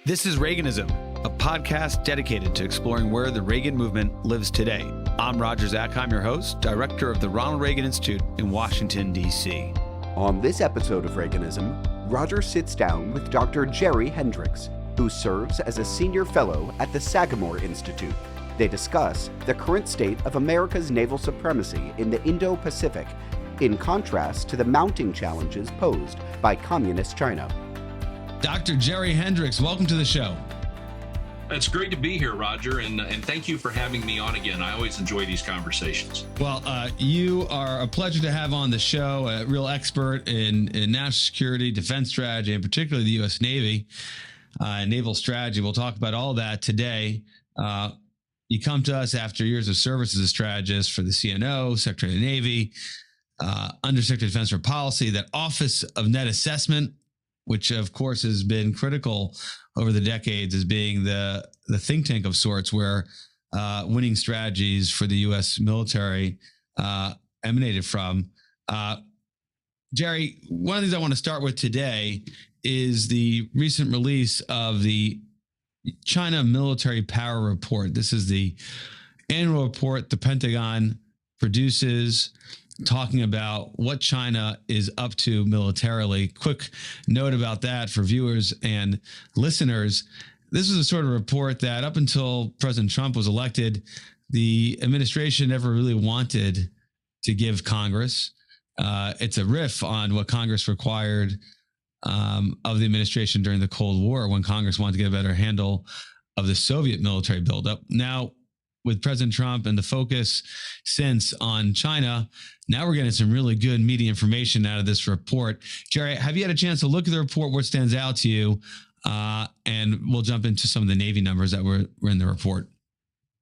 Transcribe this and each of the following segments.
This is Reaganism, a podcast dedicated to exploring where the Reagan movement lives today. I'm Roger Zakheim, your host, director of the Ronald Reagan Institute in Washington, D.C. On this episode of Reaganism, Roger sits down with Dr. Jerry Hendrix, who serves as a senior fellow at the Sagamore Institute. They discuss the current state of America's naval supremacy in the Indo-Pacific, in contrast to the mounting challenges posed by Communist China. Dr. Jerry Hendrix, welcome to the show. It's great to be here, Roger, and thank you for having me on again. I always enjoy these conversations. Well, you are a pleasure to have on the show, a real expert in national security, defense strategy, and particularly the U.S. Navy, naval strategy. We'll talk about all that today. You come to us after years of service as a strategist for the CNO, Secretary of the Navy, Undersecretary of Defense for Policy, that Office of Net Assessment, which of course has been critical over the decades as being the think tank of sorts where winning strategies for the U.S. military emanated from. Jerry, one of the things I want to start with today is the recent release of the China Military Power Report. This is the annual report the Pentagon produces, talking about what China is up to militarily. Quick note about that for viewers and listeners. This is a sort of report that up until President Trump was elected, the administration never really wanted to give Congress. It's a riff on what Congress required of the administration during the Cold War, when Congress wanted to get a better handle of the Soviet military buildup. Now, with President Trump and the focus since on China, now we're getting some really good meaty information out of this report. Jerry, have you had a chance to look at the report? What stands out to you? And we'll jump into some of the Navy numbers that were in the report.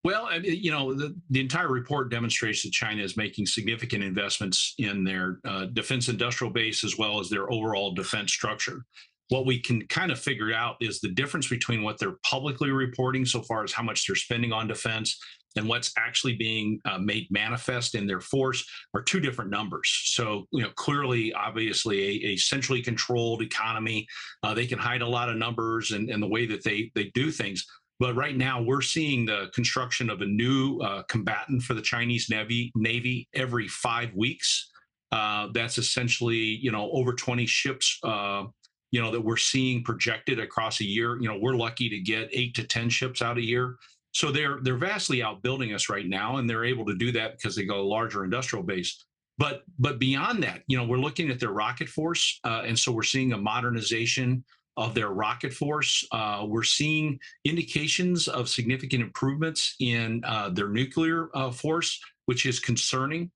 Well, I mean, the entire report demonstrates that China is making significant investments in their defense industrial base as well as their overall defense structure. What we can kind of figure out is the difference between what they're publicly reporting so far as how much they're spending on defense and what's actually being made manifest in their force are two different numbers. So, clearly, obviously, a centrally controlled economy, they can hide a lot of numbers and the way that they do things. But right now, we're seeing the construction of a new combatant for the Chinese Navy every 5 weeks. That's essentially, over 20 ships that we're seeing projected across a year. We're lucky to get 8 to 10 ships out a year. So they're vastly outbuilding us right now, and they're able to do that because they got a larger industrial base. But beyond that, we're looking at their rocket force, and so we're seeing a modernization of their rocket force. We're seeing indications of significant improvements in their nuclear force, which is concerning.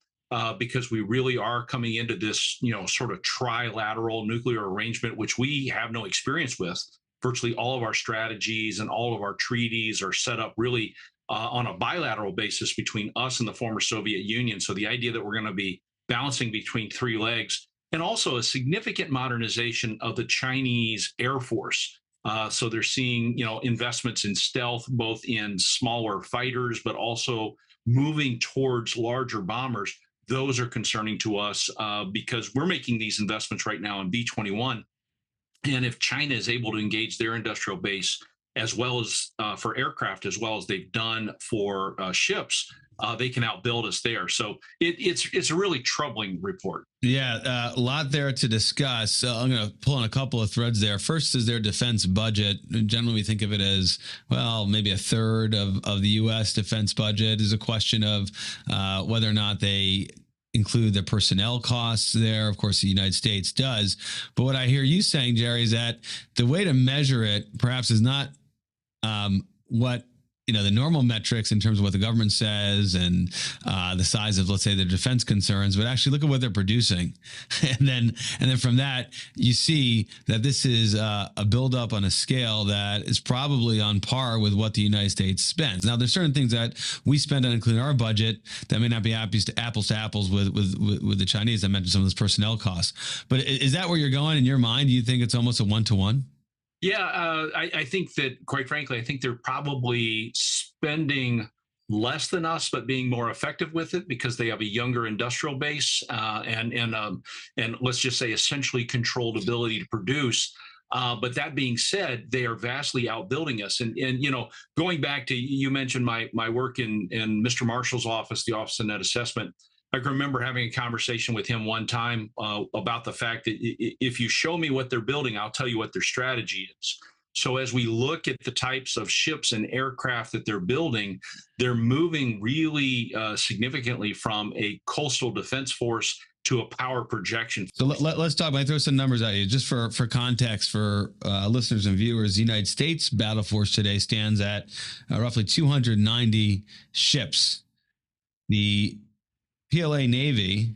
Because we really are coming into this, sort of trilateral nuclear arrangement, which we have no experience with. Virtually all of our strategies and all of our treaties are set up really on a bilateral basis between us and the former Soviet Union. So the idea that we're going to be balancing between three legs, and also a significant modernization of the Chinese Air Force. So they're seeing, investments in stealth, both in smaller fighters, but also moving towards larger bombers. Those are concerning to us because we're making these investments right now in B-21. And if China is able to engage their industrial base as well as for aircraft, as well as they've done for ships, they can outbuild us there. So it's a really troubling report. Yeah, a lot there to discuss. I'm going to pull on a couple of threads there. First is their defense budget. Generally, we think of it as, well, maybe a third of the U.S. defense budget. Is a question of whether or not they include the personnel costs there. Of course, the United States does. But what I hear you saying, Jerry, is that the way to measure it perhaps is not what the normal metrics in terms of what the government says and the size of, let's say, the defense concerns, but actually look at what they're producing. And then from that, you see that this is a buildup on a scale that is probably on par with what the United States spends. Now, there's certain things that we spend on including our budget that may not be apples to apples with the Chinese. I mentioned some of those personnel costs. But is that where you're going in your mind? Do you think it's almost a one-to-one? Yeah, I think that, quite frankly, I think they're probably spending less than us, but being more effective with it because they have a younger industrial base and let's just say essentially controlled ability to produce. But that being said, they are vastly outbuilding us. And going back to, you mentioned my work in Mr. Marshall's office, the Office of Net Assessment. I can remember having a conversation with him one time about the fact that if you show me what they're building, I'll tell you what their strategy is. So as we look at the types of ships and aircraft that they're building, they're moving really significantly from a coastal defense force to a power projection. So let's talk. I throw some numbers at you just for context for listeners and viewers. The United States battle force today stands at roughly 290 ships. The PLA Navy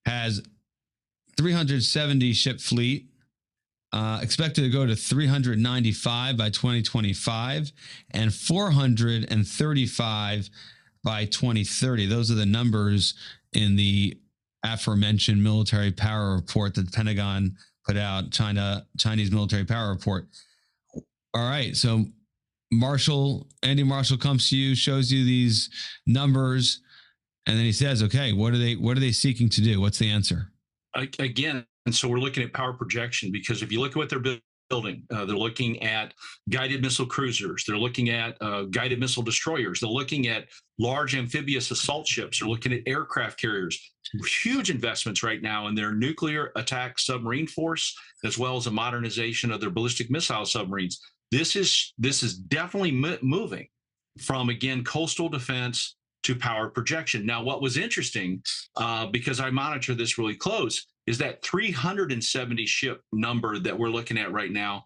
has 370 ship fleet, expected to go to 395 by 2025 and 435 by 2030. Those are the numbers in the aforementioned military power report that the Pentagon put out, Chinese military power report. All right. So Andy Marshall comes to you, shows you these numbers, and then he says, okay, what are they seeking to do? What's the answer? Again, and so we're looking at power projection, because if you look at what they're building, they're looking at guided missile cruisers. They're looking at guided missile destroyers. They're looking at large amphibious assault ships. They're looking at aircraft carriers. Huge investments right now in their nuclear attack submarine force, as well as a modernization of their ballistic missile submarines. This is definitely moving from, again, coastal defense to power projection. Now, what was interesting, because I monitor this really close, is that 370 ship number that we're looking at right now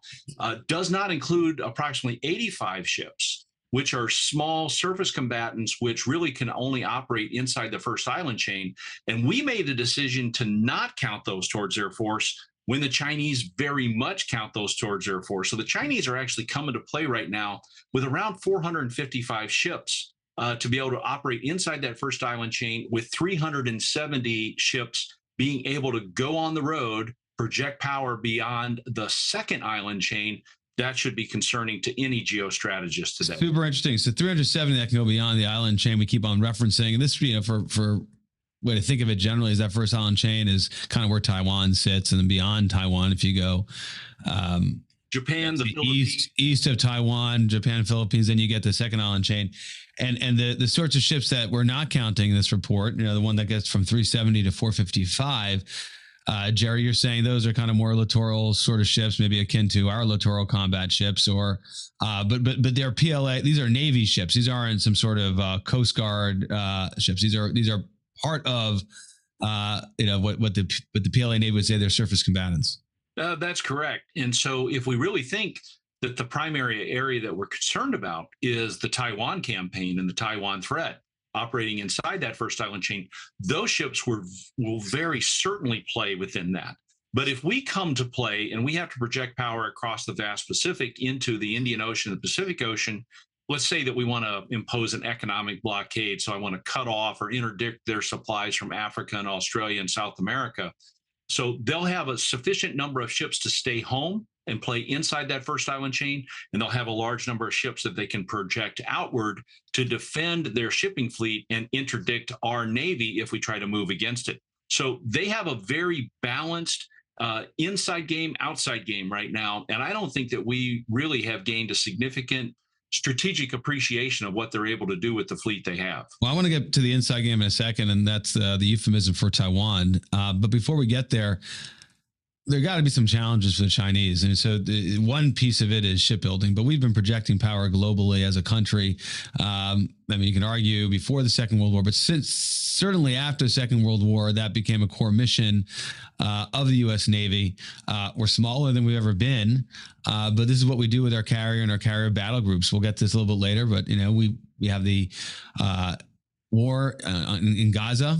does not include approximately 85 ships, which are small surface combatants, which really can only operate inside the first island chain. And we made a decision to not count those towards Air Force when the Chinese very much count those towards Air Force. So the Chinese are actually coming to play right now with around 455 ships to be able to operate inside that first island chain, with 370 ships being able to go on the road, project power beyond the second island chain. That should be concerning to any geostrategist today. Super interesting. So 370 that can go beyond the island chain we keep on referencing. And this, for way to think of it generally, is that first island chain is kind of where Taiwan sits, and then beyond Taiwan, if you go Japan, the east of Taiwan, Japan, Philippines, then you get the second island chain. And the sorts of ships that we're not counting in this report, the one that gets from 370 to 455, Jerry, you're saying those are kind of more littoral sort of ships, maybe akin to our littoral combat ships, or but they're PLA. These are Navy ships. These aren't some sort of Coast Guard ships. These are part of what the PLA Navy would say they're surface combatants. That's correct. And so if we really think that the primary area that we're concerned about is the Taiwan campaign and the Taiwan threat operating inside that first island chain, those ships will very certainly play within that. But if we come to play and we have to project power across the vast Pacific into the Indian Ocean and the Pacific Ocean, let's say that we want to impose an economic blockade. So I want to cut off or interdict their supplies from Africa and Australia and South America. So they'll have a sufficient number of ships to stay home and play inside that first island chain, and they'll have a large number of ships that they can project outward to defend their shipping fleet and interdict our Navy if we try to move against it. So they have a very balanced inside game, outside game right now, and I don't think that we really have gained a significant strategic appreciation of what they're able to do with the fleet they have. Well, I want to get to the inside game in a second, and that's the euphemism for Taiwan. But before we get there got to be some challenges for the Chinese. And so one piece of it is shipbuilding, but we've been projecting power globally as a country. You can argue before the Second World War, but certainly after the Second World War, that became a core mission of the U.S. Navy. We're smaller than we've ever been, but this is what we do with our carrier and our carrier battle groups. We'll get to this a little bit later, but we have the war in Gaza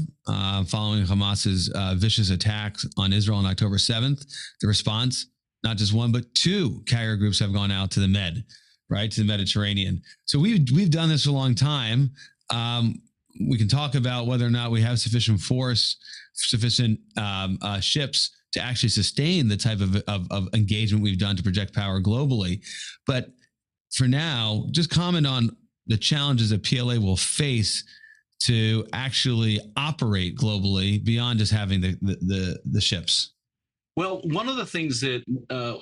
following Hamas's vicious attacks on Israel on October 7th. The response, not just one, but two carrier groups have gone out to the Med, right, to the Mediterranean. So we've done this for a long time. We can talk about whether or not we have sufficient force, sufficient ships to actually sustain the type of engagement we've done to project power globally. But for now, just comment on the challenges that PLA will face to actually operate globally beyond just having the ships. Well, one of the things that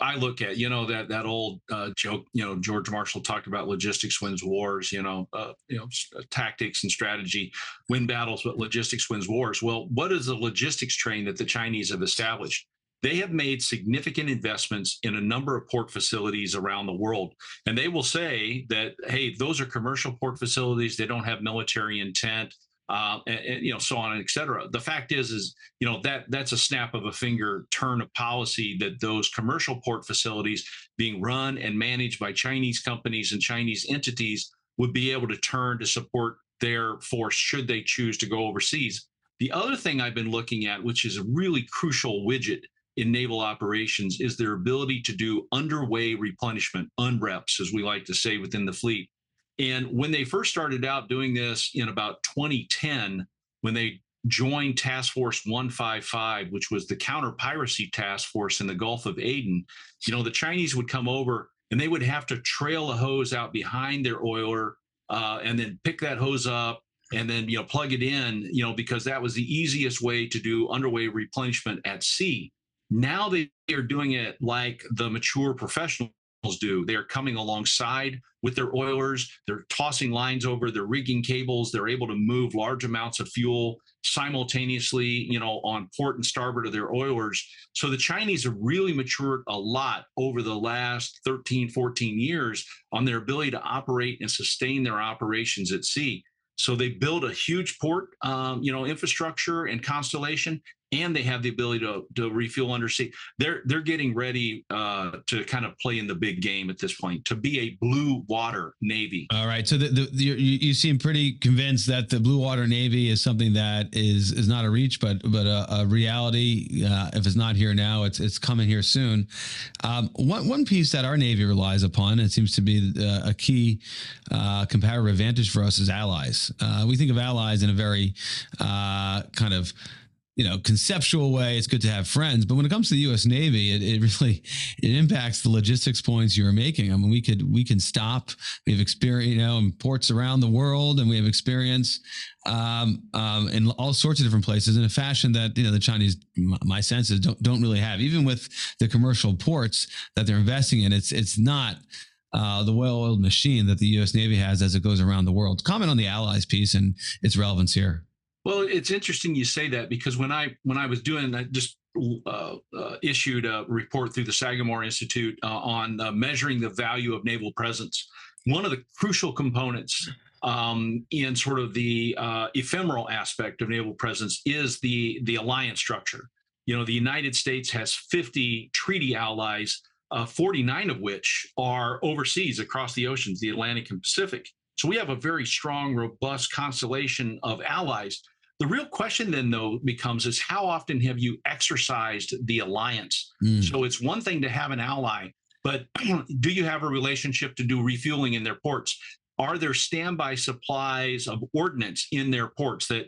I look at, that old joke, George Marshall talked about logistics wins wars, tactics and strategy win battles, but logistics wins wars. Well, what is the logistics train that the Chinese have established? They have made significant investments in a number of port facilities around the world. And they will say that, hey, those are commercial port facilities. They don't have military intent. So on and et cetera. The fact is that's a snap of a finger turn of policy that those commercial port facilities being run and managed by Chinese companies and Chinese entities would be able to turn to support their force should they choose to go overseas. The other thing I've been looking at, which is a really crucial widget in naval operations, is their ability to do underway replenishment, UNREPs, as we like to say within the fleet. And when they first started out doing this in about 2010, when they joined Task Force 155, which was the counter-piracy task force in the Gulf of Aden, the Chinese would come over and they would have to trail a hose out behind their oiler and then pick that hose up and then, plug it in, because that was the easiest way to do underway replenishment at sea. Now they are doing it like the mature professionals do. They're coming alongside with their oilers. They're tossing lines over, they're rigging cables. They're able to move large amounts of fuel simultaneously, on port and starboard of their oilers. So the Chinese have really matured a lot over the last 13, 14 years on their ability to operate and sustain their operations at sea. So they build a huge port, infrastructure and constellation, and they have the ability to refuel undersea. They're getting ready to kind of play in the big game at this point, to be a blue water Navy. All right. So you seem pretty convinced that the blue water Navy is something that is not a reach, but a reality. If it's not here now, it's coming here soon. One piece that our Navy relies upon, and it seems to be a key comparative advantage for us, is allies. We think of allies in a very kind of conceptual way. It's good to have friends, but when it comes to the U.S. Navy, it really impacts the logistics points you were making. I mean, we can stop. We have experience, in ports around the world, and we have experience in all sorts of different places in a fashion that the Chinese, my sense is, don't really have. Even with the commercial ports that they're investing in, it's not the well-oiled machine that the U.S. Navy has as it goes around the world. Comment on the allies piece and its relevance here. Well, it's interesting you say that, because when I was doing, I just issued a report through the Sagamore Institute on measuring the value of naval presence. One of the crucial components in sort of the ephemeral aspect of naval presence is the alliance structure. The United States has 50 treaty allies, 49 of which are overseas across the oceans, the Atlantic and Pacific. So we have a very strong, robust constellation of allies. The real question then, though, becomes is how often have you exercised the alliance? So it's one thing to have an ally, but do you have a relationship to do refueling in their ports? Are there standby supplies of ordnance in their ports that,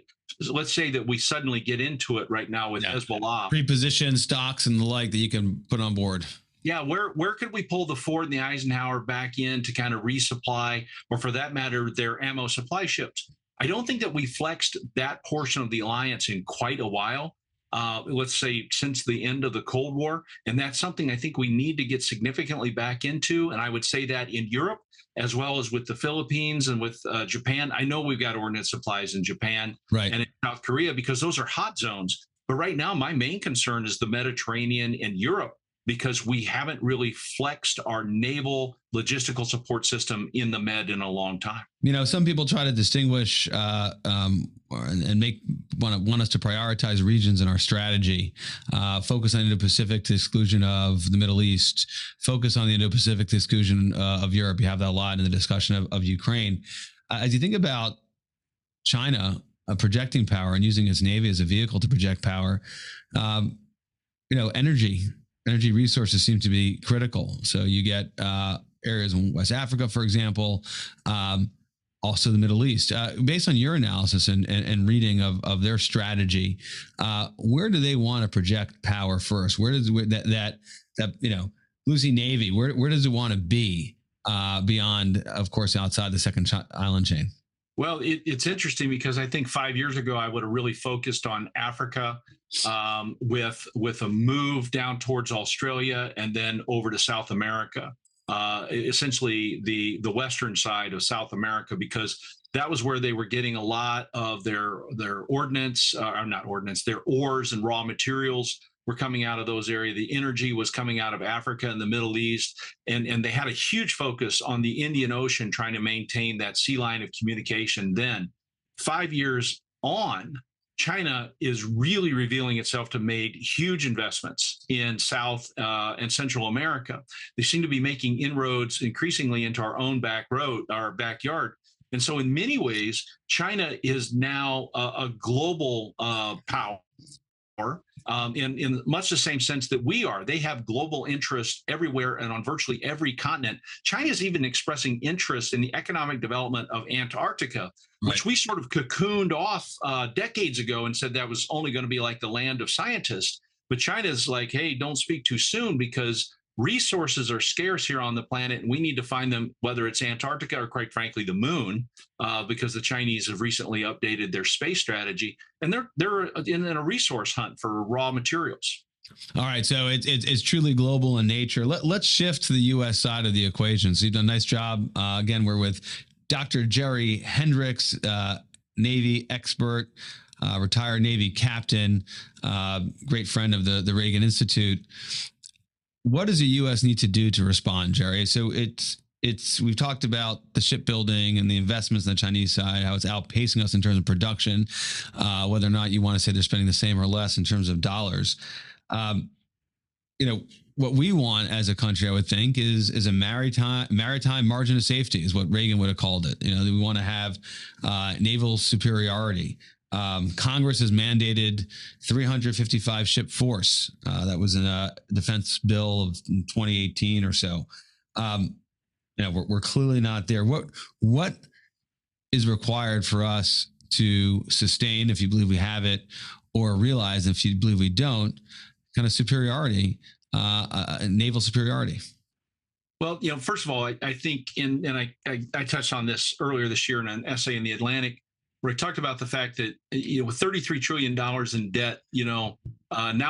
let's say that we suddenly get into it right now with Hezbollah? Pre-positioned stocks and the like that you can put on board. Yeah, where could we pull the Ford and the Eisenhower back in to kind of resupply, or for that matter, their ammo supply ships? I don't think that we flexed that portion of the alliance in quite a while, let's say since the end of the Cold War. And that's something I think we need to get significantly back into. And I would say that in Europe, as well as with the Philippines and with Japan. I know we've got ordnance supplies in Japan and in South Korea, because those are hot zones. But right now, my main concern is the Mediterranean and Europe, because we haven't really flexed our naval logistical support system in the Med in a long time. Some people try to distinguish and want us to prioritize regions in our strategy, focus on Indo-Pacific to exclusion of the Middle East, focus on the Indo-Pacific to exclusion of Europe. You have that a lot in the discussion of Ukraine. As you think about China projecting power and using its Navy as a vehicle to project power, energy resources seem to be critical. So you get areas in West Africa, for example, also the Middle East. Based on your analysis and reading of their strategy, where do they want to project power first? Where does that Lucy Navy, where does it want to be beyond, of course, outside the second island chain? Well, it's interesting because I think 5 years ago I would have really focused on Africa, with a move down towards Australia and then over to South America, essentially the western side of South America, because that was where they were getting a lot of their ordnance, or not ordnance, their ores and raw materials were coming out of those areas. The energy was coming out of Africa and the Middle East. And they had a huge focus on the Indian Ocean, trying to maintain that sea line of communication. Then 5 years on, China is really revealing itself to made huge investments in South and Central America. They seem to be making inroads increasingly into our own our backyard. And so in many ways, China is now a global power. In much the same sense that we are. They have global interest everywhere and on virtually every continent. China is even expressing interest in the economic development of Antarctica, which we sort of cocooned off decades ago and said that was only going to be like the land of scientists. But China's like, hey, don't speak too soon, because resources are scarce here on the planet, and we need to find them, whether it's Antarctica or, quite frankly, the moon, because the Chinese have recently updated their space strategy, and they're in a resource hunt for raw materials. All right, so it's truly global in nature. Let's shift to the U.S. side of the equation. So you've done a nice job. Again, we're with Dr. Jerry Hendrix, Navy expert, retired Navy captain, great friend of the Reagan Institute. What does the U.S. need to do to respond, Jerry? So we've talked about the shipbuilding and the investments on the Chinese side, how it's outpacing us in terms of production, whether or not you want to say they're spending the same or less in terms of dollars. What we want as a country, I would think, is a maritime margin of safety, is what Reagan would have called it. We want to have naval superiority. Congress has mandated 355 ship force. That was in a defense bill of 2018 or so. We're clearly not there. What is required for us to sustain, if you believe we have it, or realize, if you believe we don't, kind of superiority, naval superiority? Well, first of all, I think I touched on this earlier this year in an essay in the Atlantic, where I talked about the fact that with $33 trillion in debt, now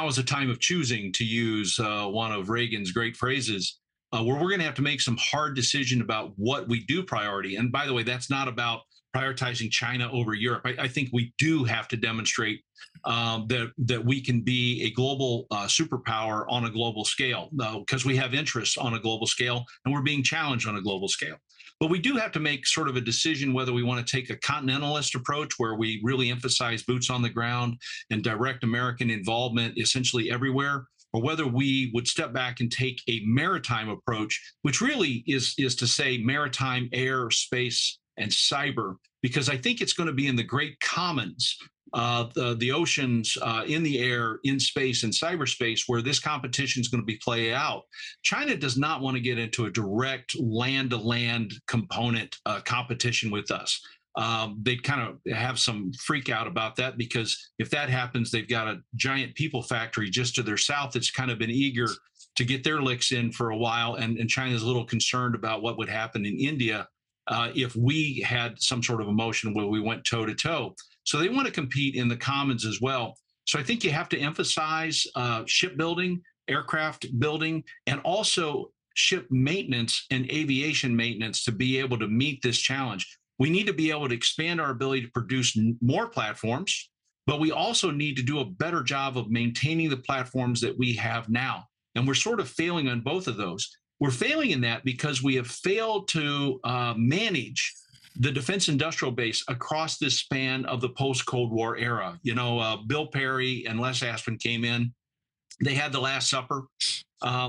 is a time of choosing, to use one of Reagan's great phrases, where we're going to have to make some hard decision about what we do priority. And by the way, that's not about prioritizing China over Europe. I think we do have to demonstrate that we can be a global superpower on a global scale, because we have interests on a global scale and we're being challenged on a global scale. But we do have to make sort of a decision whether we want to take a continentalist approach, where we really emphasize boots on the ground and direct American involvement essentially everywhere, or whether we would step back and take a maritime approach, which really is to say maritime, air, space, and cyber, because I think it's going to be in the great commons, the oceans, in the air, in space, and cyberspace, where this competition is going to be played out. China does not want to get into a direct land-to-land component competition with us. They kind of have some freak out about that, because if that happens, they've got a giant people factory just to their south that's kind of been eager to get their licks in for a while. And China's a little concerned about what would happen in India if we had some sort of a motion where we went toe to toe. So they want to compete in the commons as well. So I think you have to emphasize shipbuilding, aircraft building, and also ship maintenance and aviation maintenance to be able to meet this challenge. We need to be able to expand our ability to produce more platforms, but we also need to do a better job of maintaining the platforms that we have now. And we're sort of failing on both of those. We're failing in that because we have failed to manage the defense industrial base across this span of the post-Cold War era. Bill Perry and Les Aspin came in. They had the Last Supper.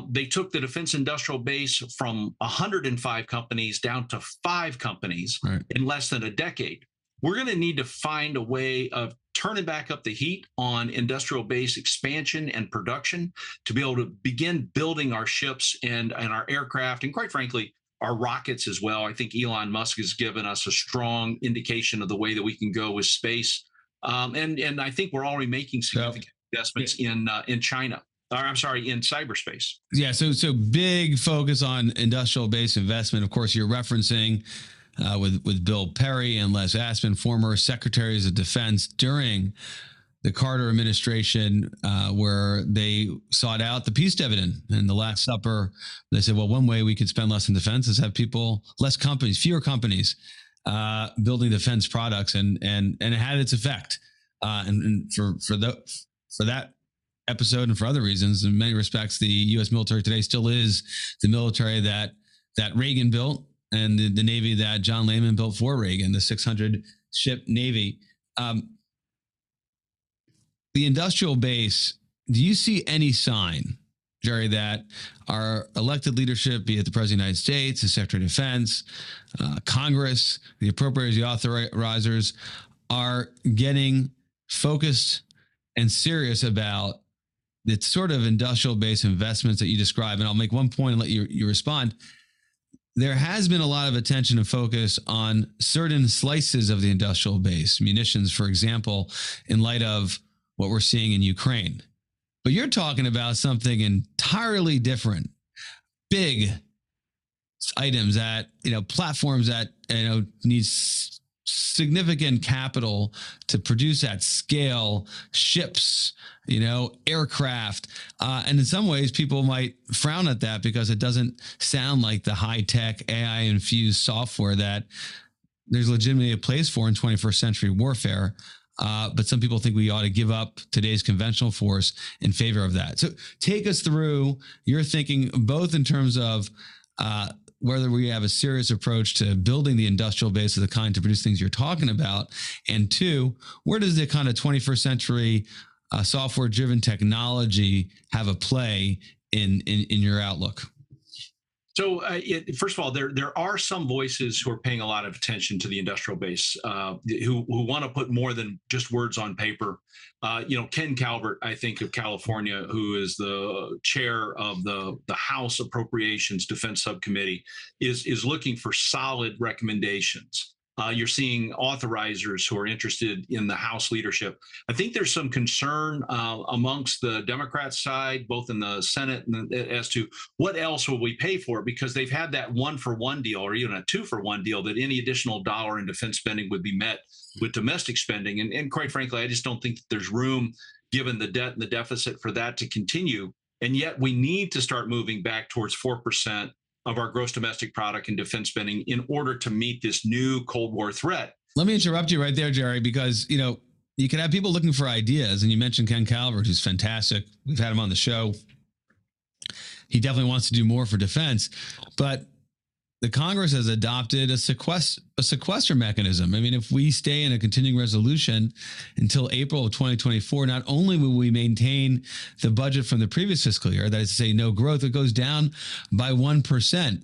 They took the defense industrial base from 105 companies down to 5 companies in less than a decade. We're going to need to find a way of turning back up the heat on industrial base expansion and production to be able to begin building our ships and our aircraft, and quite frankly, our rockets as well. I think Elon Musk has given us a strong indication of the way that we can go with space. And I think we're already making significant investments in China. In cyberspace. Yeah, so big focus on industrial base investment. Of course, you're referencing with Bill Perry and Les Aspin, former secretaries of defense during the Carter administration, where they sought out the peace dividend. And the Last Supper, they said, well, one way we could spend less in defense is have fewer companies building defense products, and it had its effect. And for that episode and for other reasons, in many respects, the U.S. military today still is the military that Reagan built and the Navy that John Lehman built for Reagan, the 600 ship Navy. The industrial base, do you see any sign, Jerry, that our elected leadership, be it the President of the United States, the Secretary of Defense, Congress, the appropriators, the authorizers, are getting focused and serious about the sort of industrial base investments that you describe? And I'll make one point and let you respond. There has been a lot of attention and focus on certain slices of the industrial base, munitions, for example, in light of what we're seeing in Ukraine. But you're talking about something entirely different, big items that, platforms that, need significant capital to produce at scale, ships, aircraft. And in some ways, people might frown at that because it doesn't sound like the high-tech AI-infused software that there's legitimately a place for in 21st century warfare. But some people think we ought to give up today's conventional force in favor of that. So take us through your thinking, both in terms of whether we have a serious approach to building the industrial base of the kind to produce things you're talking about, and two, where does the kind of 21st century software-driven technology have a play in your outlook? So, first of all, there are some voices who are paying a lot of attention to the industrial base, who want to put more than just words on paper. Ken Calvert, I think, of California, who is the chair of the House Appropriations Defense Subcommittee, is looking for solid recommendations. You're seeing authorizers who are interested in the House leadership. I think there's some concern amongst the Democrat side, both in the Senate, as to what else will we pay for, because they've had that 1-for-1 deal, or even a 2-for-1 deal, that any additional dollar in defense spending would be met with domestic spending. And quite frankly, I just don't think that there's room, given the debt and the deficit, for that to continue. And yet we need to start moving back towards 4% of our gross domestic product in defense spending in order to meet this new Cold War threat. Let me interrupt you right there, Jerry, because, you can have people looking for ideas. And you mentioned Ken Calvert, who's fantastic. We've had him on the show. He definitely wants to do more for defense. But the Congress has adopted a sequester mechanism. I mean, if we stay in a continuing resolution until April of 2024, not only will we maintain the budget from the previous fiscal year, that is to say no growth, it goes down by 1%.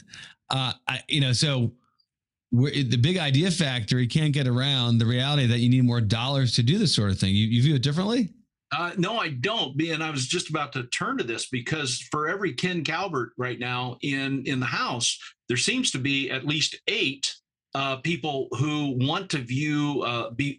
So the big idea factory can't get around the reality that you need more dollars to do this sort of thing. You view it differently? No, I don't. And I was just about to turn to this, because for every Ken Calvert right now in the House, there seems to be at least 8 people who want to view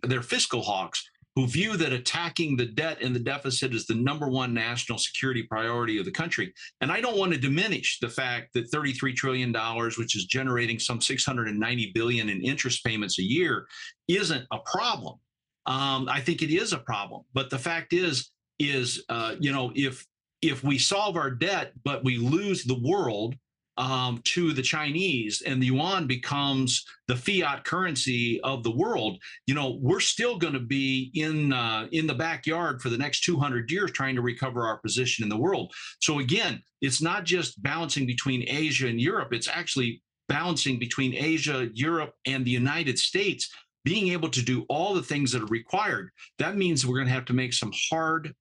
they're fiscal hawks, who view that attacking the debt and the deficit is the #1 national security priority of the country. And I don't want to diminish the fact that $33 trillion, which is generating some $690 billion in interest payments a year, isn't a problem. I think it is a problem. But the fact is, if we solve our debt, but we lose the world to the Chinese, and the yuan becomes the fiat currency of the world, we're still going to be in the backyard for the next 200 years trying to recover our position in the world. So again, it's not just balancing between Asia and Europe. It's actually balancing between Asia, Europe, and the United States, being able to do all the things that are required. That means we're going to have to make some hard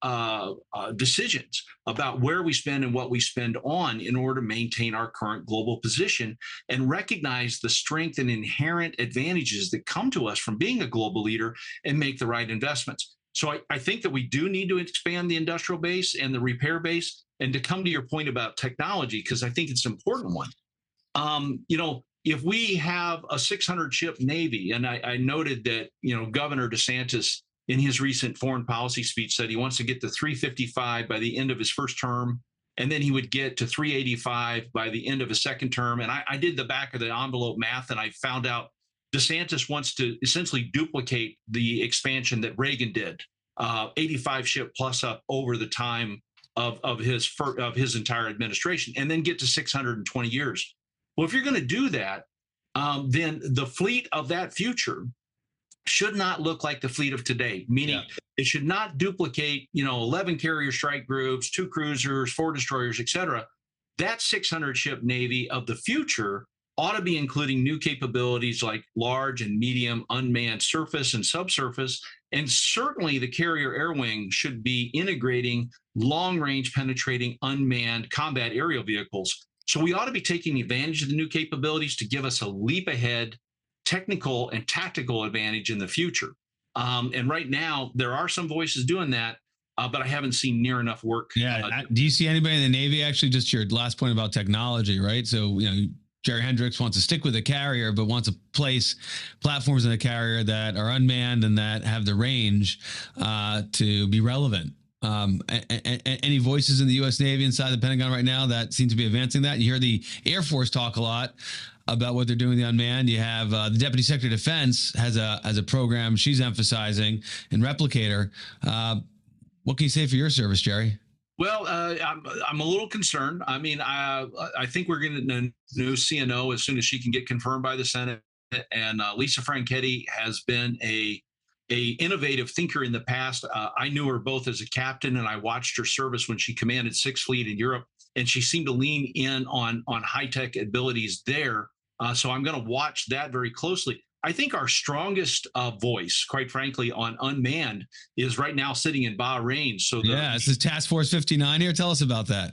decisions about where we spend and what we spend on in order to maintain our current global position, and recognize the strength and inherent advantages that come to us from being a global leader, and make the right investments. So I think that we do need to expand the industrial base and the repair base. And to come to your point about technology, because I think it's an important one, if we have a 600-ship Navy, and I noted that, Governor DeSantis, in his recent foreign policy speech, said he wants to get to 355 by the end of his first term, and then he would get to 385 by the end of his second term. And I did the back of the envelope math, and I found out DeSantis wants to essentially duplicate the expansion that Reagan did, 85 ship plus up over the time of his entire administration, and then get to 620 years. Well, if you're going to do that, then the fleet of that future should not look like the fleet of today, meaning it should not duplicate, 11 carrier strike groups, 2 cruisers, 4 destroyers, et cetera. That 600 ship Navy of the future ought to be including new capabilities like large and medium unmanned surface and subsurface. And certainly the carrier air wing should be integrating long-range penetrating unmanned combat aerial vehicles. So we ought to be taking advantage of the new capabilities to give us a leap ahead technical and tactical advantage in the future. And right now, there are some voices doing that, but I haven't seen near enough work. Do you see anybody in the Navy, actually, just your last point about technology, right? So, Jerry Hendrix wants to stick with a carrier, but wants to place platforms in a carrier that are unmanned and that have the range to be relevant. Any voices in the U.S. Navy inside the Pentagon right now that seem to be advancing that? You hear the Air Force talk a lot about what they're doing with the unmanned. You have the Deputy Secretary of Defense has a program she's emphasizing in Replicator. What can you say for your service, Jerry? Well, I'm a little concerned. I mean, I think we're going to new CNO as soon as she can get confirmed by the Senate. And Lisa Franchetti has been a innovative thinker in the past. I knew her both as a captain, and I watched her service when she commanded 6th Fleet in Europe, and she seemed to lean in on high-tech abilities there. So I'm going to watch that very closely. I think our strongest voice, quite frankly, on unmanned is right now sitting in Bahrain. So this is Task Force 59 here. Tell us about that.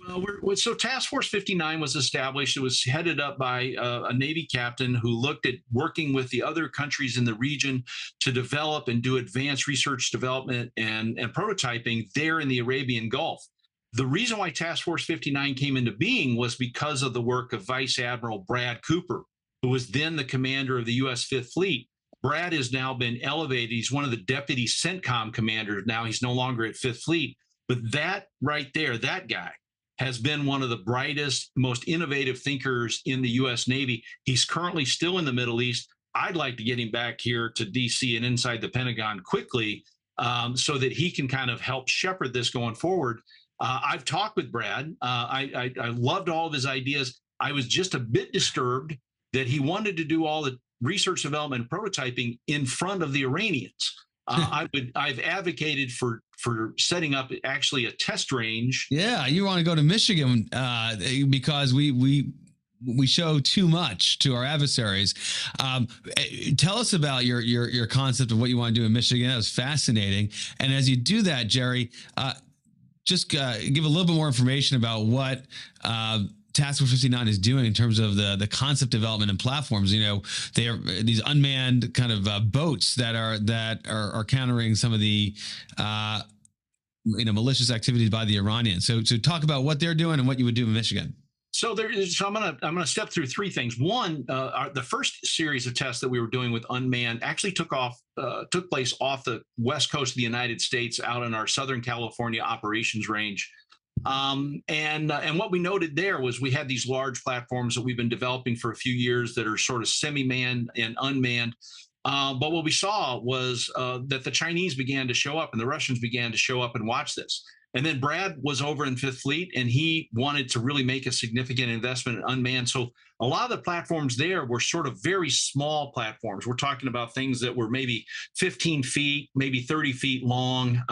So Task Force 59 was established. It was headed up by a Navy captain who looked at working with the other countries in the region to develop and do advanced research development and prototyping there in the Arabian Gulf. The reason why Task Force 59 came into being was because of the work of Vice Admiral Brad Cooper, who was then the commander of the U.S. 5th Fleet. Brad has now been elevated. He's one of the deputy CENTCOM commanders now. He's no longer at 5th Fleet. But that right there, that guy has been one of the brightest, most innovative thinkers in the U.S. Navy. He's currently still in the Middle East. I'd like to get him back here to D.C. and inside the Pentagon quickly so that he can kind of help shepherd this going forward. I've talked with Brad. I loved all of his ideas. I was just a bit disturbed that he wanted to do all the research development and prototyping in front of the Iranians. I've advocated for setting up actually a test range. Yeah, you want to go to Michigan because we show too much to our adversaries. Tell us about your concept of what you want to do in Michigan. That was fascinating. And as you do that, Jerry, just give a little bit more information about what Task Force 59 is doing in terms of the concept development and platforms. They are these unmanned kind of boats that are countering some of the malicious activities by the Iranians. So talk about what they're doing and what you would do in Michigan. So I'm gonna step through 3 things. One, the first series of tests that we were doing with unmanned actually took place off the west coast of the United States, out in our Southern California operations range. And what we noted there was we had these large platforms that we've been developing for a few years that are sort of semi-manned and unmanned. But what we saw was that the Chinese began to show up and the Russians began to show up and watch this. And then Brad was over in 5th Fleet, and he wanted to really make a significant investment in unmanned. So a lot of the platforms there were sort of very small platforms. We're talking about things that were maybe 15 feet, maybe 30 feet long,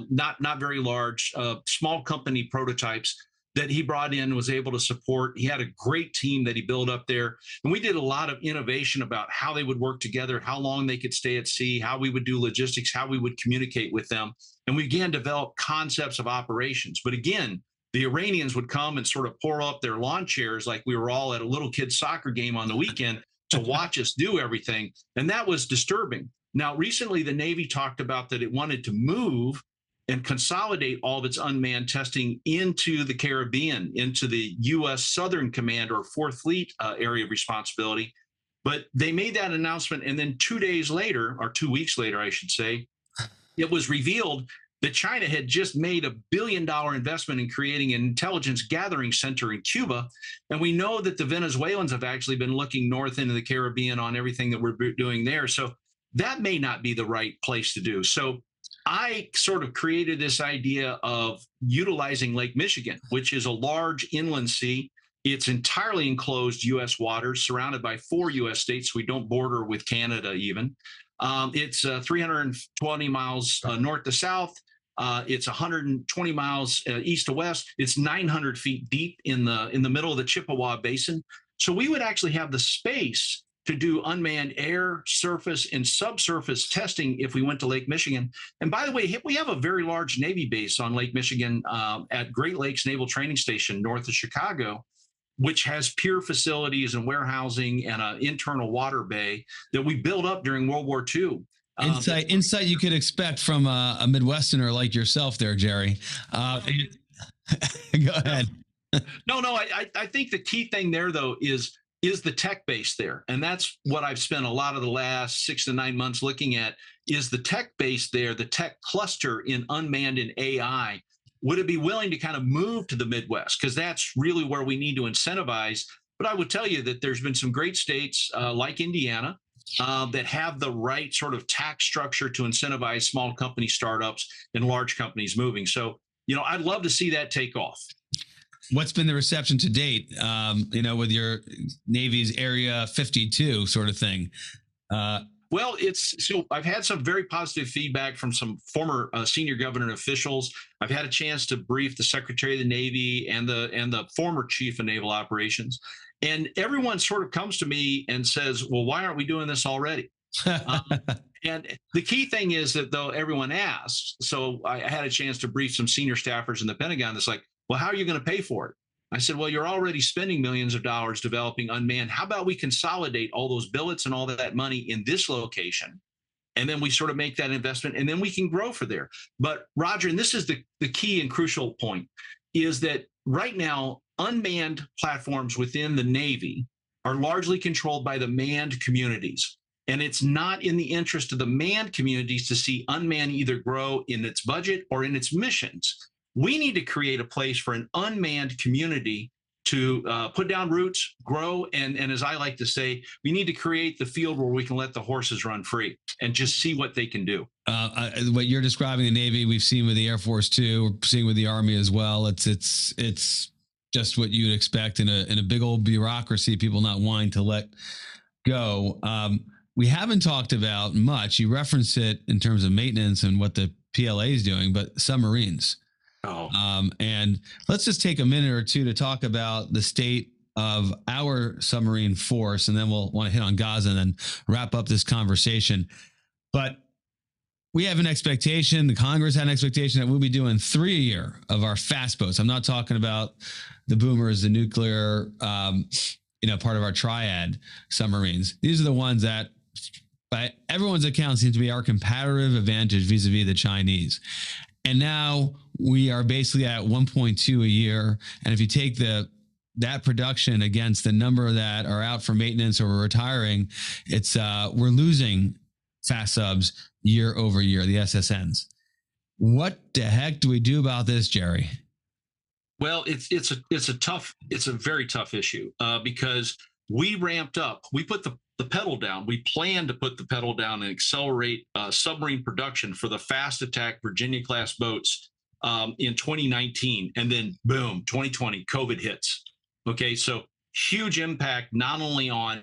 not very large, small company prototypes that he brought in and was able to support. He had a great team that he built up there. And we did a lot of innovation about how they would work together, how long they could stay at sea, how we would do logistics, how we would communicate with them. And we began to develop concepts of operations. But again, the Iranians would come and sort of pour up their lawn chairs like we were all at a little kid's soccer game on the weekend to watch us do everything. And that was disturbing. Now, recently, the Navy talked about that it wanted to move and consolidate all of its unmanned testing into the Caribbean, into the U.S. Southern Command or 4th Fleet area of responsibility. But they made that announcement, and then 2 days later, or 2 weeks later, I should say, it was revealed that China had just made $1 billion investment in creating an intelligence gathering center in Cuba. And we know that the Venezuelans have actually been looking north into the Caribbean on everything that we're doing there. So that may not be the right place to do. So I sort of created this idea of utilizing Lake Michigan, which is a large inland sea. It's entirely enclosed U.S. waters, surrounded by 4 U.S. states. We don't border with Canada even. It's 320 miles north to south. It's 120 miles east to west. It's 900 feet deep in the middle of the Chippewa Basin. So we would actually have the space to do unmanned air, surface, and subsurface testing if we went to Lake Michigan. And by the way, we have a very large Navy base on Lake Michigan at Great Lakes Naval Training Station north of Chicago, which has pier facilities and warehousing and an internal water bay that we built up during World War II. Insight you could expect from a Midwesterner like yourself there, Jerry. Go ahead. No, I think the key thing there, though, is the tech base there. And that's what I've spent a lot of the last 6 to 9 months looking at, is the tech base there, the tech cluster in unmanned and AI. Would it be willing to kind of move to the Midwest? Because that's really where we need to incentivize. But I would tell you that there's been some great states like Indiana that have the right sort of tax structure to incentivize small company startups and large companies moving. So, I'd love to see that take off. What's been the reception to date, with your Navy's Area 52 sort of thing? Well, I've had some very positive feedback from some former senior government officials. I've had a chance to brief the Secretary of the Navy and the former Chief of Naval Operations. And everyone sort of comes to me and says, well, why aren't we doing this already? And the key thing is that, though, everyone asks. So I had a chance to brief some senior staffers in the Pentagon that's like, well, how are you going to pay for it? I said, well, you're already spending millions of dollars developing unmanned. How about we consolidate all those billets and all that money in this location? And then we sort of make that investment, and then we can grow for there. But Roger, and this is the key and crucial point, is that right now, unmanned platforms within the Navy are largely controlled by the manned communities. And it's not in the interest of the manned communities to see unmanned either grow in its budget or in its missions. We need to create a place for an unmanned community to put down roots, grow, and as I like to say, we need to create the field where we can let the horses run free and just see what they can do. What you're describing the Navy, we've seen with the Air Force too. We're seeing with the Army as well. It's just what you'd expect in a big old bureaucracy, people not wanting to let go. We haven't talked about much. You referenced it in terms of maintenance and what the PLA is doing, but submarines. And let's just take a minute or two to talk about the state of our submarine force, and then we'll want to hit on Gaza and then wrap up this conversation. But we have an expectation, the Congress had an expectation that we'll be doing 3 a year of our fast boats. I'm not talking about the boomers, the nuclear, part of our triad submarines. These are the ones that, by everyone's account, seem to be our comparative advantage vis-a-vis the Chinese. And now we are basically at 1.2 a year. And if you take that production against the number that are out for maintenance or retiring, it's we're losing fast subs year over year, the SSNs. What the heck do we do about this, Jerry? Well, it's a very tough issue because we ramped up. We put the pedal down. We plan to put the pedal down and accelerate submarine production for the fast attack Virginia class boats in 2019. And then boom, 2020, COVID hits. Okay. So huge impact, not only on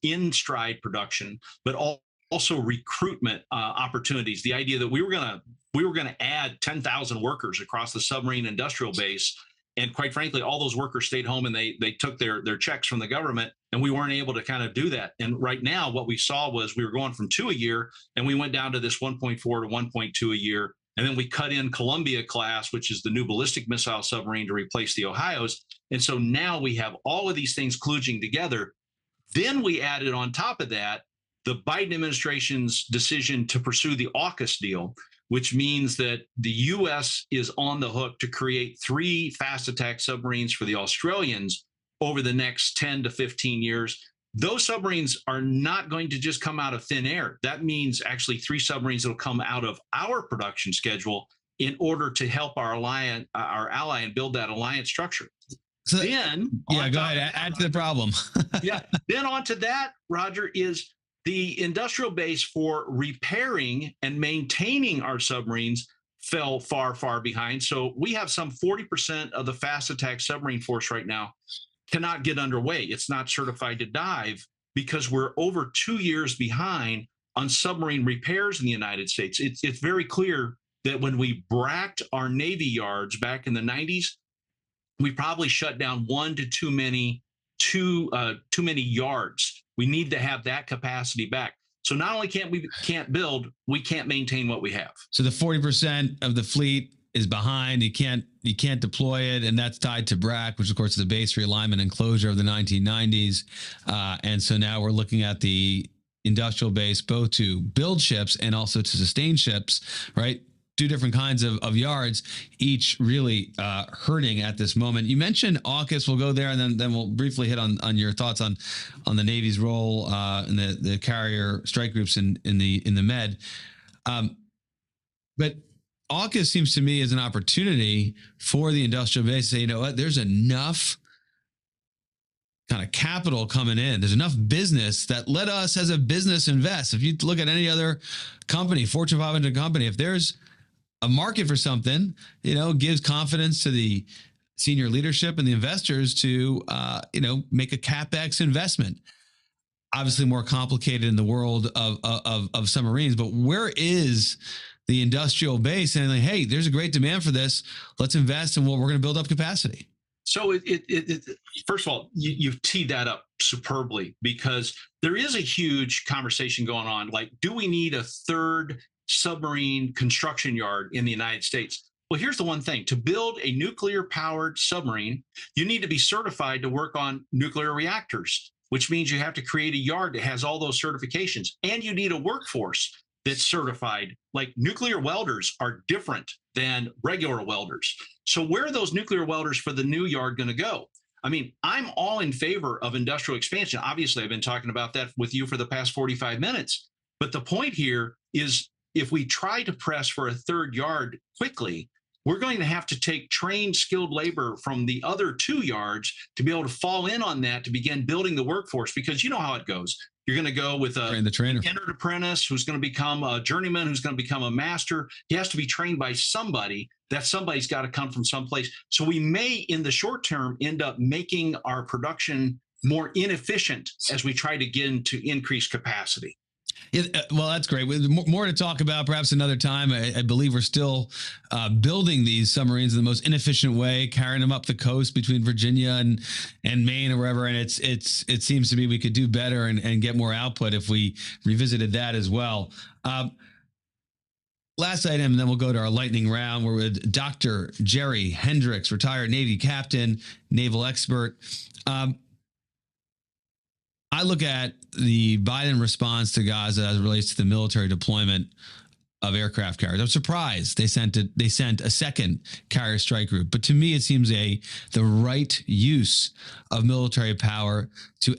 in stride production, but also recruitment opportunities. The idea that we were going to add 10,000 workers across the submarine industrial base. And quite frankly, all those workers stayed home and they took their checks from the government, and we weren't able to kind of do that. And right now, what we saw was we were going from 2 a year, and we went down to this 1.4 to 1.2 a year. And then we cut in Columbia class, which is the new ballistic missile submarine to replace the Ohios. And so now we have all of these things kludging together. Then we added on top of that the Biden administration's decision to pursue the AUKUS deal, which means that the U.S. is on the hook to create 3 fast attack submarines for the Australians over the next 10 to 15 years. Those submarines are not going to just come out of thin air. That means actually 3 submarines that will come out of our production schedule in order to help our ally and build that alliance structure. So Then, yeah, go ahead. Add to the problem. Yeah. Then onto that, Roger, is the industrial base for repairing and maintaining our submarines fell far, far behind. So we have some 40% of the fast attack submarine force right now cannot get underway. It's not certified to dive because we're over 2 years behind on submarine repairs in the United States. It's very clear that when we bracked our Navy yards back in the 90s, we probably shut down one to too many yards. We need to have that capacity back. So not only can't build, we can't maintain what we have. So the 40% of the fleet is behind. You can't deploy it, and that's tied to BRAC, which of course is the base realignment and closure of the 1990s. And so now we're looking at the industrial base both to build ships and also to sustain ships, right? Two different kinds of yards, each really hurting at this moment. You mentioned AUKUS. We'll go there, and then we'll briefly hit on your thoughts on the Navy's role in the carrier strike groups in the Med. But AUKUS seems to me as an opportunity for the industrial base to say, you know what, there's enough kind of capital coming in. There's enough business that let us as a business invest. If you look at any other company, Fortune 500 company, if there's a market for something, gives confidence to the senior leadership and the investors to, make a CapEx investment. Obviously more complicated in the world of submarines, but where is the industrial base? And like, hey, there's a great demand for this. Let's invest and we're going to build up capacity. So first of all, you've teed that up superbly, because there is a huge conversation going on. Like, do we need a third submarine construction yard in the United States? Well, here's the one thing. To build a nuclear powered submarine, you need to be certified to work on nuclear reactors, which means you have to create a yard that has all those certifications, and you need a workforce that's certified. Like, nuclear welders are different than regular welders. So where are those nuclear welders for the new yard going to go? I mean, I'm all in favor of industrial expansion. Obviously, I've been talking about that with you for the past 45 minutes. But the point here is, if we try to press for a third yard quickly, we're going to have to take trained, skilled labor from the other 2 yards to be able to fall in on that, to begin building the workforce, because you know how it goes. You're going to go with a entered apprentice who's going to become a journeyman, who's going to become a master. He has to be trained by somebody. That somebody's got to come from someplace. So we may, in the short term, end up making our production more inefficient as we try to get into increased capacity. Yeah, well, that's great. More to talk about perhaps another time. I believe we're still building these submarines in the most inefficient way, carrying them up the coast between Virginia and Maine or wherever. And it seems to me we could do better and get more output if we revisited that as well. Last item, and then we'll go to our lightning round. We're with Dr. Jerry Hendrix, retired Navy captain, naval expert. I look at the Biden response to Gaza as it relates to the military deployment of aircraft carriers. I'm surprised they sent a second carrier strike group, but to me it seems the right use of military power to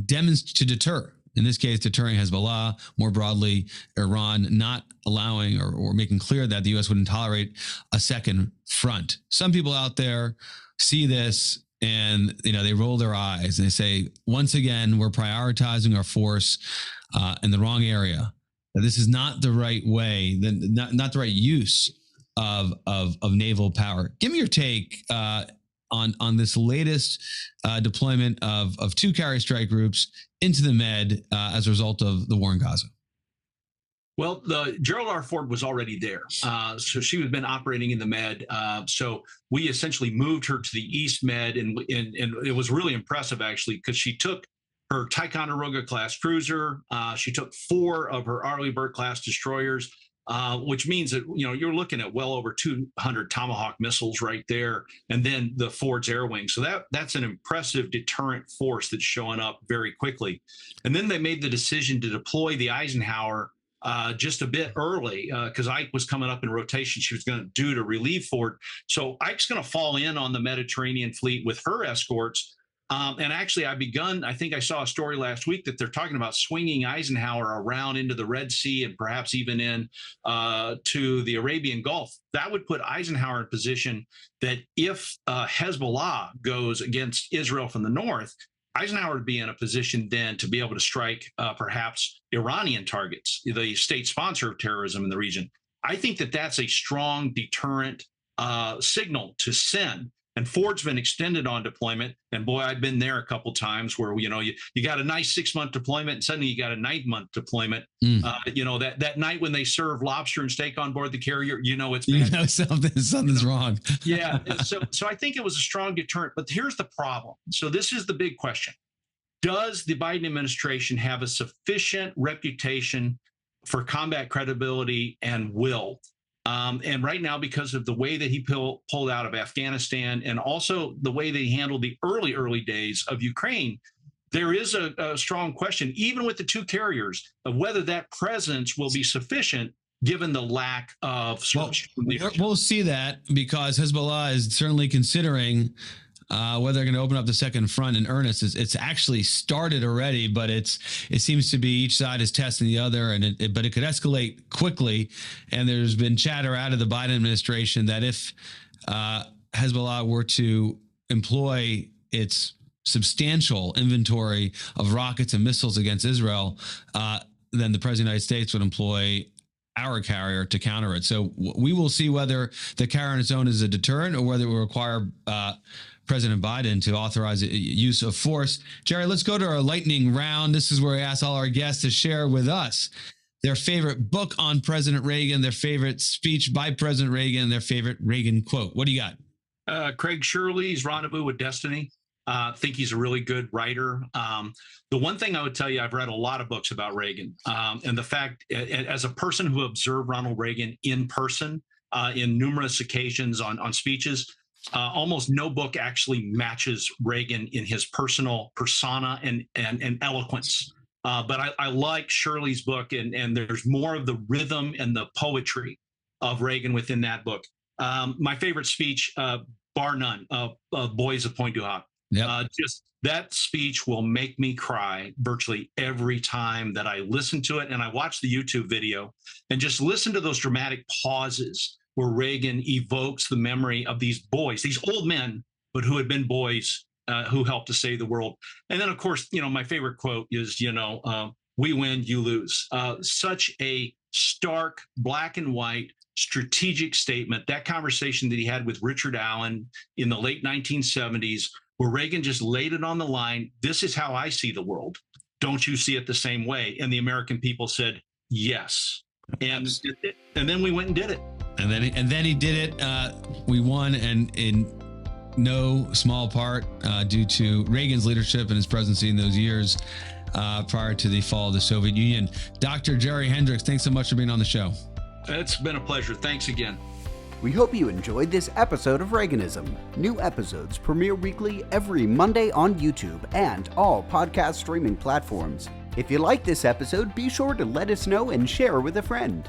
deter. In this case, deterring Hezbollah, more broadly Iran, not allowing or making clear that the U.S. wouldn't tolerate a second front. Some people out there see this and they roll their eyes and they say, once again, we're prioritizing our force in the wrong area. That this is not the right way, not the right use of naval power. Give me your take on this latest deployment of 2 carrier strike groups into the Med as a result of the war in Gaza. Well, the Gerald R. Ford was already there. So she had been operating in the Med. So we essentially moved her to the East Med. And it was really impressive, actually, because she took her Ticonderoga class cruiser. She took 4 of her Arleigh Burke class destroyers, which means that, you're looking at well over 200 Tomahawk missiles right there. And then the Ford's air wing. So that's an impressive deterrent force that's showing up very quickly. And then they made the decision to deploy the Eisenhower just a bit early, because Ike was coming up in rotation. She was going to do to relieve Ford. So Ike's going to fall in on the Mediterranean fleet with her escorts. And actually, I think I saw a story last week that they're talking about swinging Eisenhower around into the Red Sea and perhaps even in to the Arabian Gulf. That would put Eisenhower in position that if Hezbollah goes against Israel from the north, Eisenhower would be in a position then to be able to strike perhaps Iranian targets, the state sponsor of terrorism in the region. I think that that's a strong deterrent signal to send. And Ford's been extended on deployment. And boy, I've been there a couple of times where, you got a nice 6-month deployment and suddenly you got a 9-month deployment. That night when they serve lobster and steak on board the carrier, it's bad. Something's wrong. Yeah. So I think it was a strong deterrent. But here's the problem. So this is the big question. Does the Biden administration have a sufficient reputation for combat credibility and will? And right now, because of the way that he pulled out of Afghanistan and also the way that he handled the early days of Ukraine, there is a strong question, even with the 2 carriers, of whether that presence will be sufficient given the lack of leadership. We'll see that, because Hezbollah is certainly considering whether they're going to open up the second front in earnest. It's actually started already, but it seems to be each side is testing the other, but it could escalate quickly. And there's been chatter out of the Biden administration that if Hezbollah were to employ its substantial inventory of rockets and missiles against Israel, then the President of the United States would employ our carrier to counter it. So we will see whether the carrier on its own is a deterrent or whether it will require President Biden to authorize use of force. Jerry, let's go to our lightning round. This is where we ask all our guests to share with us their favorite book on President Reagan, their favorite speech by President Reagan, their favorite Reagan quote. What do you got? Craig Shirley's Rendezvous with Destiny. I think he's a really good writer. The one thing I would tell you, I've read a lot of books about Reagan, and the fact, as a person who observed Ronald Reagan in person in numerous occasions on speeches, almost no book actually matches Reagan in his personal persona and eloquence. But I like Shirley's book, and there's more of the rhythm and the poetry of Reagan within that book. My favorite speech, bar none, of Boys of Pointe du Hoc. Yep. Just that speech will make me cry virtually every time that I listen to it. And I watch the YouTube video and just listen to those dramatic pauses where Reagan evokes the memory of these boys, these old men, but who had been boys who helped to save the world. And then, of course, my favorite quote is, we win, you lose. Such a stark, black and white, strategic statement. That conversation that he had with Richard Allen in the late 1970s, where Reagan just laid it on the line. This is how I see the world. Don't you see it the same way? And the American people said, yes. And then we went and did it. And then he did it. We won, and in no small part due to Reagan's leadership and his presidency in those years prior to the fall of the Soviet Union. Dr. Jerry Hendrix, thanks so much for being on the show. It's been a pleasure. Thanks again. We hope you enjoyed this episode of Reaganism. New episodes premiere weekly every Monday on YouTube and all podcast streaming platforms. If you like this episode, be sure to let us know and share with a friend.